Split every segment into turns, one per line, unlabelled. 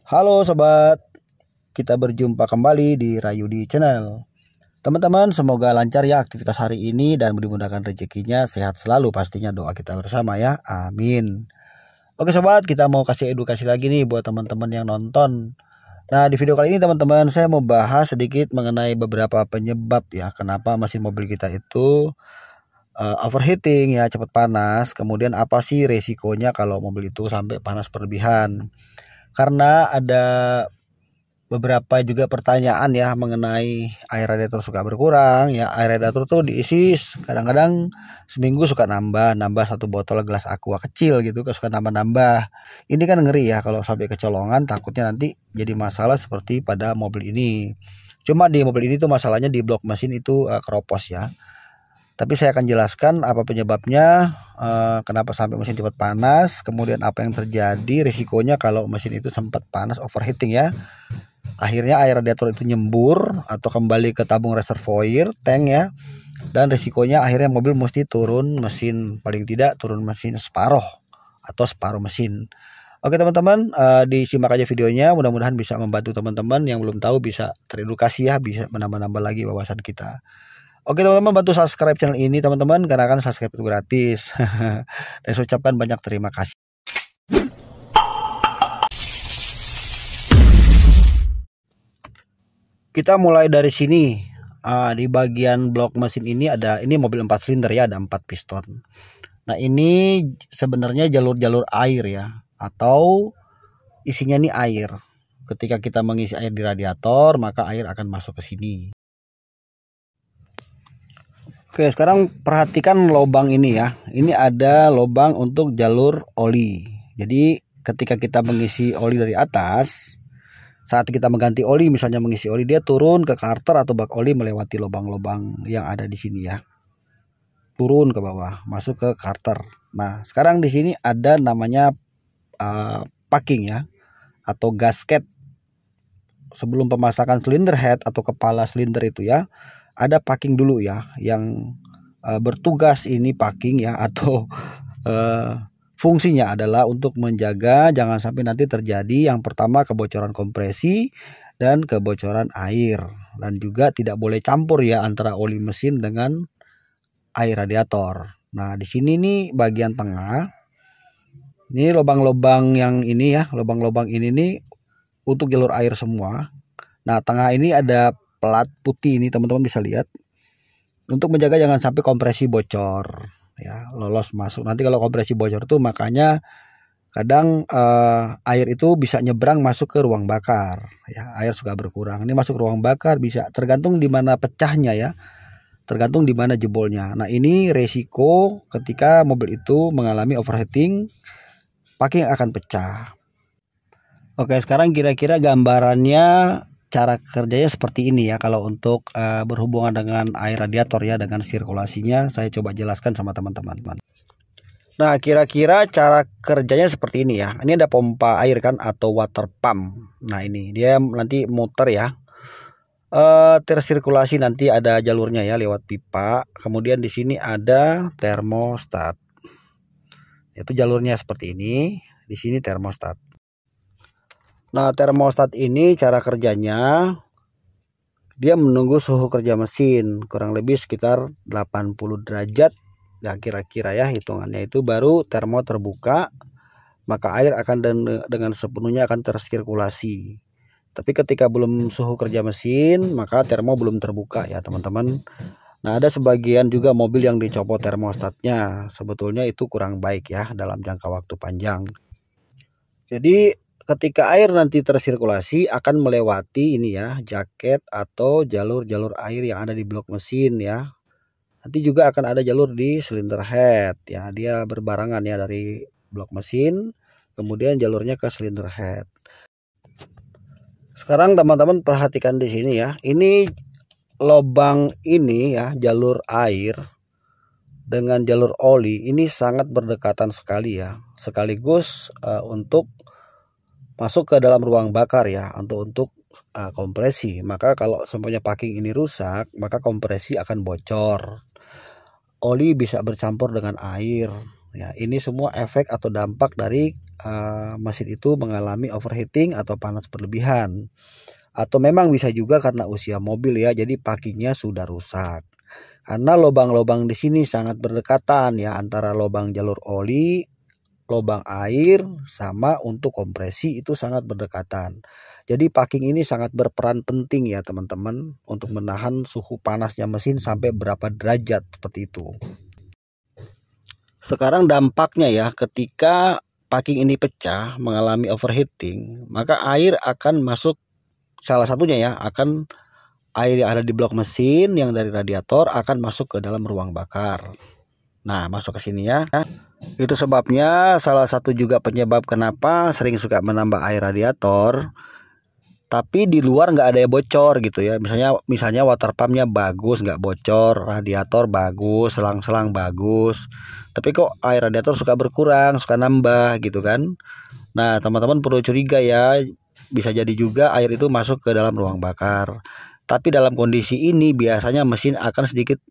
Halo sobat, kita berjumpa kembali di Rayudi Channel. Teman-teman, semoga lancar ya aktivitas hari ini dan dimudahkan rezekinya, sehat selalu pastinya, doa kita bersama ya. Amin. Oke sobat, kita mau kasih edukasi lagi nih buat teman-teman yang nonton. Nah, di video kali ini teman-teman, saya mau bahas sedikit mengenai beberapa penyebab ya kenapa mesin mobil kita itu overheating ya, cepat panas. Kemudian apa sih resikonya kalau mobil itu sampai panas berlebihan? Karena ada beberapa juga pertanyaan ya mengenai air radiator suka berkurang ya. Air radiator tuh diisi kadang-kadang seminggu suka nambah satu botol gelas aqua kecil gitu, suka nambah. Ini kan ngeri ya kalau sampai kecolongan, takutnya nanti jadi masalah seperti pada mobil ini. Cuma di mobil ini tuh masalahnya di blok mesin itu keropos ya. Tapi saya akan jelaskan apa penyebabnya, kenapa sampai mesin cepat panas, kemudian apa yang terjadi, risikonya kalau mesin itu sempat panas overheating ya. Akhirnya air radiator itu nyembur atau kembali ke tabung reservoir tank ya. Dan risikonya akhirnya mobil mesti turun mesin, paling tidak turun mesin separuh atau separuh mesin. Oke teman-teman, disimak aja videonya, mudah-mudahan bisa membantu teman-teman yang belum tahu bisa teredukasi ya, bisa menambah-nambah lagi wawasan kita. Oke teman-teman, bantu subscribe channel ini teman-teman, karena kan subscribe itu gratis. Dan saya ucapkan banyak terima kasih. Kita mulai dari sini. Di bagian blok mesin ini ini mobil 4 silinder ya, ada 4 piston. Nah ini sebenarnya jalur-jalur air ya, atau isinya ini air. Ketika kita mengisi air di radiator, maka air akan masuk ke sini. Oke, sekarang perhatikan lubang ini ya. Ini ada lubang untuk jalur oli. Jadi ketika kita mengisi oli dari atas, saat kita mengganti oli, misalnya mengisi oli, dia turun ke karter atau bak oli melewati lubang-lubang yang ada di sini ya. Turun ke bawah, masuk ke karter. Nah, sekarang di sini ada namanya packing ya, atau gasket. Sebelum pemasangan silinder head atau kepala silinder itu ya, ada packing dulu ya, yang bertugas ini packing ya, atau fungsinya adalah untuk menjaga jangan sampai nanti terjadi yang pertama kebocoran kompresi dan kebocoran air, dan juga tidak boleh campur ya antara oli mesin dengan air radiator. Nah, di sini nih bagian tengah, ini lubang-lubang yang ini ya, lubang-lubang ini nih untuk jalur air semua. Nah, tengah ini ada plat putih, ini teman-teman bisa lihat, untuk menjaga jangan sampai kompresi bocor ya, lolos masuk. Nanti kalau kompresi bocor tuh makanya kadang air itu bisa nyebrang masuk ke ruang bakar ya, air suka berkurang. Ini masuk ruang bakar bisa, tergantung di mana pecahnya ya, tergantung di mana jebolnya. Nah, ini resiko ketika mobil itu mengalami overheating, packing akan pecah. Oke, sekarang kira-kira gambarannya cara kerjanya seperti ini ya. Kalau untuk berhubungan dengan air radiator ya, dengan sirkulasinya, saya coba jelaskan sama teman-teman. Nah, kira-kira cara kerjanya seperti ini ya. Ini ada pompa air kan, atau water pump. Nah, ini dia nanti muter ya, tersirkulasi, nanti ada jalurnya ya lewat pipa. Kemudian di sini ada termostat. Itu jalurnya seperti ini. Di sini termostat. Nah, termostat ini cara kerjanya, dia menunggu suhu kerja mesin kurang lebih sekitar 80 derajat ya, kira-kira ya hitungannya itu, baru termo terbuka, maka air akan dengan sepenuhnya akan tersirkulasi. Tapi ketika belum suhu kerja mesin, maka termo belum terbuka ya teman-teman. Nah, ada sebagian juga mobil yang dicopot termostatnya, sebetulnya itu kurang baik ya dalam jangka waktu panjang. Jadi ketika air nanti tersirkulasi akan melewati ini ya, jaket atau jalur-jalur air yang ada di blok mesin ya. Nanti juga akan ada jalur di silinder head ya, dia berbarengan ya, dari blok mesin kemudian jalurnya ke silinder head. Sekarang teman-teman perhatikan di sini ya, ini lubang ini ya, jalur air dengan jalur oli ini sangat berdekatan sekali ya, sekaligus untuk masuk ke dalam ruang bakar ya, untuk kompresi. Maka kalau semuanya packing ini rusak, maka kompresi akan bocor, oli bisa bercampur dengan air, Ya, ini semua efek atau dampak dari mesin itu mengalami overheating atau panas berlebihan. Atau memang bisa juga karena usia mobil ya, jadi packingnya sudah rusak. Karena lubang-lubang di sini sangat berdekatan ya, antara lubang jalur oli, lubang air, sama untuk kompresi itu sangat berdekatan. Jadi packing ini sangat berperan penting ya teman-teman, untuk menahan suhu panasnya mesin sampai berapa derajat seperti itu. Sekarang dampaknya ya, ketika packing ini pecah mengalami overheating, maka air akan masuk, salah satunya ya, akan air yang ada di blok mesin yang dari radiator akan masuk ke dalam ruang bakar. Nah, masuk ke sini ya. Itu sebabnya salah satu juga penyebab kenapa sering suka menambah air radiator, tapi di luar nggak ada yang bocor gitu ya. Misalnya water pumpnya bagus, nggak bocor, radiator bagus, selang-selang bagus, tapi kok air radiator suka berkurang, suka nambah gitu kan. Nah, teman-teman perlu curiga ya, bisa jadi juga air itu masuk ke dalam ruang bakar. Tapi dalam kondisi ini biasanya mesin akan sedikit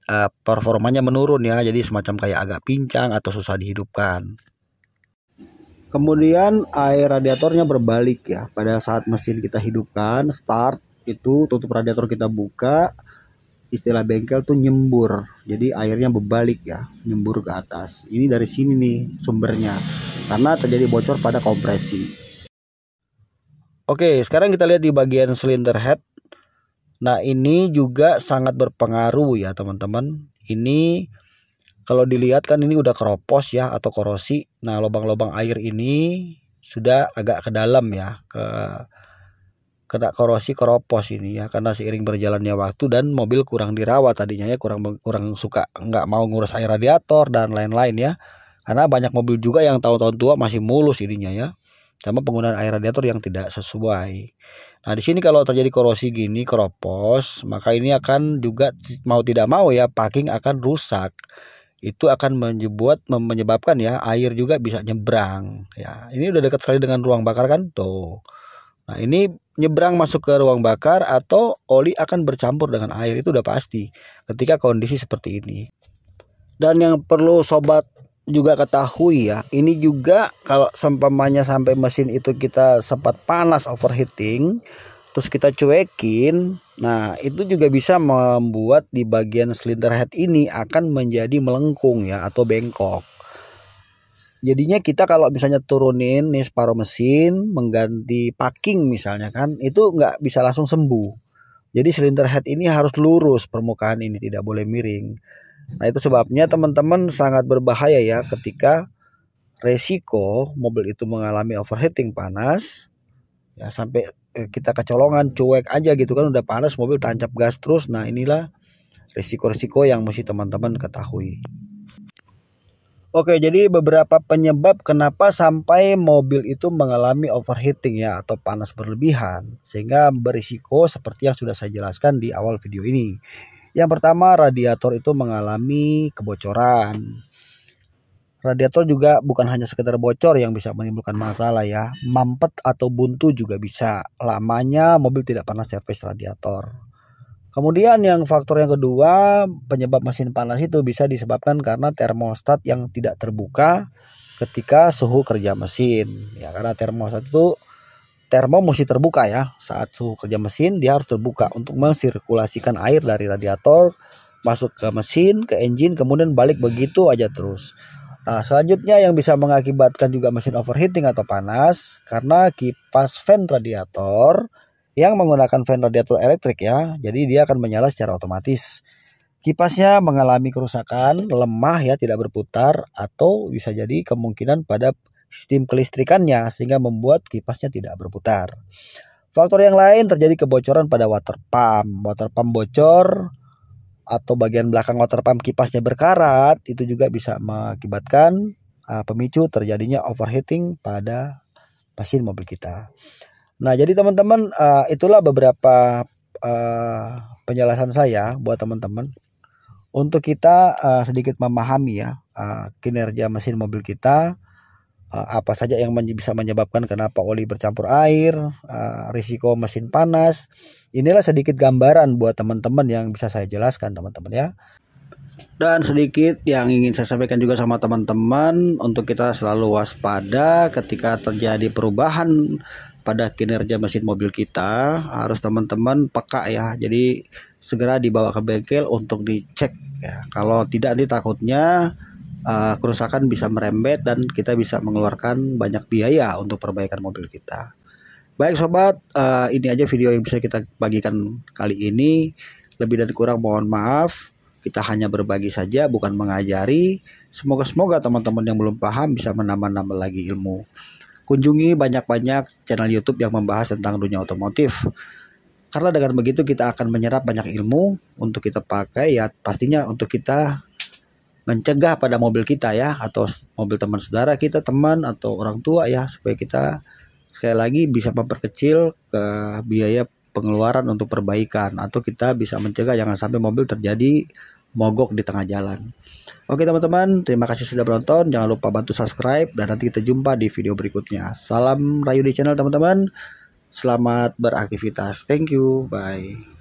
performanya menurun ya, jadi semacam kayak agak pincang atau susah dihidupkan. Kemudian air radiatornya berbalik ya, pada saat mesin kita hidupkan, start, itu tutup radiator kita buka, istilah bengkel tuh nyembur. Jadi airnya berbalik ya, nyembur ke atas. Ini dari sini nih sumbernya, karena terjadi bocor pada kompresi. Oke, sekarang kita lihat di bagian cylinder head. Nah, ini juga sangat berpengaruh ya teman-teman. Ini kalau dilihat kan ini udah keropos ya atau korosi. Nah, lubang-lubang air ini sudah agak ke dalam ya, kena korosi, keropos ini ya, karena seiring berjalannya waktu dan mobil kurang dirawat tadinya ya, kurang suka, nggak mau ngurus air radiator dan lain-lain ya. Karena banyak mobil juga yang tahun-tahun tua masih mulus ininya ya, sama penggunaan air radiator yang tidak sesuai. Nah, di sini kalau terjadi korosi gini, keropos, maka ini akan juga mau tidak mau ya, packing akan rusak. Itu akan menyebabkan ya air juga bisa nyebrang ya. Ini udah dekat sekali dengan ruang bakar kan tuh. Nah, ini nyebrang masuk ke ruang bakar atau oli akan bercampur dengan air, itu udah pasti ketika kondisi seperti ini. Dan yang perlu sobat juga ketahui ya, ini juga kalau seumpamanya sampai mesin itu kita sempat panas overheating, terus kita cuekin, nah itu juga bisa membuat di bagian cylinder head ini akan menjadi melengkung ya atau bengkok. Jadinya kita kalau misalnya turunin nih separuh mesin, mengganti packing misalnya kan, itu nggak bisa langsung sembuh. Jadi cylinder head ini harus lurus, permukaan ini tidak boleh miring. Nah, itu sebabnya teman-teman sangat berbahaya ya ketika resiko mobil itu mengalami overheating panas ya, sampai kita kecolongan, cuek aja gitu kan, udah panas mobil tancap gas terus. Nah, inilah risiko-risiko yang mesti teman-teman ketahui. Oke, jadi beberapa penyebab kenapa sampai mobil itu mengalami overheating ya atau panas berlebihan sehingga berisiko seperti yang sudah saya jelaskan di awal video ini. Yang pertama, radiator itu mengalami kebocoran. Radiator juga bukan hanya sekedar bocor yang bisa menimbulkan masalah ya, mampet atau buntu juga bisa. Lamanya mobil tidak pernah servis radiator. Kemudian yang faktor yang kedua, penyebab mesin panas itu bisa disebabkan karena termostat yang tidak terbuka ketika suhu kerja mesin. Ya, karena termostat itu termo mesti terbuka ya. Saat suhu kerja mesin dia harus terbuka untuk mensirkulasikan air dari radiator masuk ke mesin, ke engine, kemudian balik begitu aja terus. Nah, selanjutnya yang bisa mengakibatkan juga mesin overheating atau panas karena kipas fan radiator yang menggunakan fan radiator elektrik ya. Jadi dia akan menyala secara otomatis. Kipasnya mengalami kerusakan, lemah ya, tidak berputar, atau bisa jadi kemungkinan pada sistem kelistrikannya sehingga membuat kipasnya tidak berputar. Faktor yang lain terjadi kebocoran pada water pump. Water pump bocor atau bagian belakang water pump kipasnya berkarat, itu juga bisa mengakibatkan pemicu terjadinya overheating pada mesin mobil kita. Nah, jadi teman-teman, itulah beberapa penjelasan saya buat teman-teman untuk kita sedikit memahami ya kinerja mesin mobil kita, apa saja yang bisa menyebabkan kenapa oli bercampur air, risiko mesin panas. Inilah sedikit gambaran buat teman-teman yang bisa saya jelaskan teman-teman ya. Dan sedikit yang ingin saya sampaikan juga sama teman-teman, untuk kita selalu waspada ketika terjadi perubahan pada kinerja mesin mobil kita, harus teman-teman peka ya. Jadi segera dibawa ke bengkel untuk dicek ya. Kalau tidak, nanti takutnya kerusakan bisa merembet dan kita bisa mengeluarkan banyak biaya untuk perbaikan mobil kita. Baik sobat, ini aja video yang bisa kita bagikan kali ini. Lebih dan kurang mohon maaf. Kita hanya berbagi saja, bukan mengajari. Semoga teman-teman yang belum paham bisa menambah-nambah lagi ilmu. Kunjungi banyak-banyak channel YouTube yang membahas tentang dunia otomotif. Karena dengan begitu kita akan menyerap banyak ilmu untuk kita pakai ya, pastinya untuk kita mencegah pada mobil kita ya, atau mobil teman saudara kita, teman atau orang tua ya, supaya kita sekali lagi bisa memperkecil ke biaya pengeluaran untuk perbaikan, atau kita bisa mencegah jangan sampai mobil terjadi mogok di tengah jalan. Oke teman-teman, terima kasih sudah menonton. Jangan lupa bantu subscribe dan nanti kita jumpa di video berikutnya. Salam Rayu di channel teman-teman. Selamat beraktivitas. Thank you. Bye.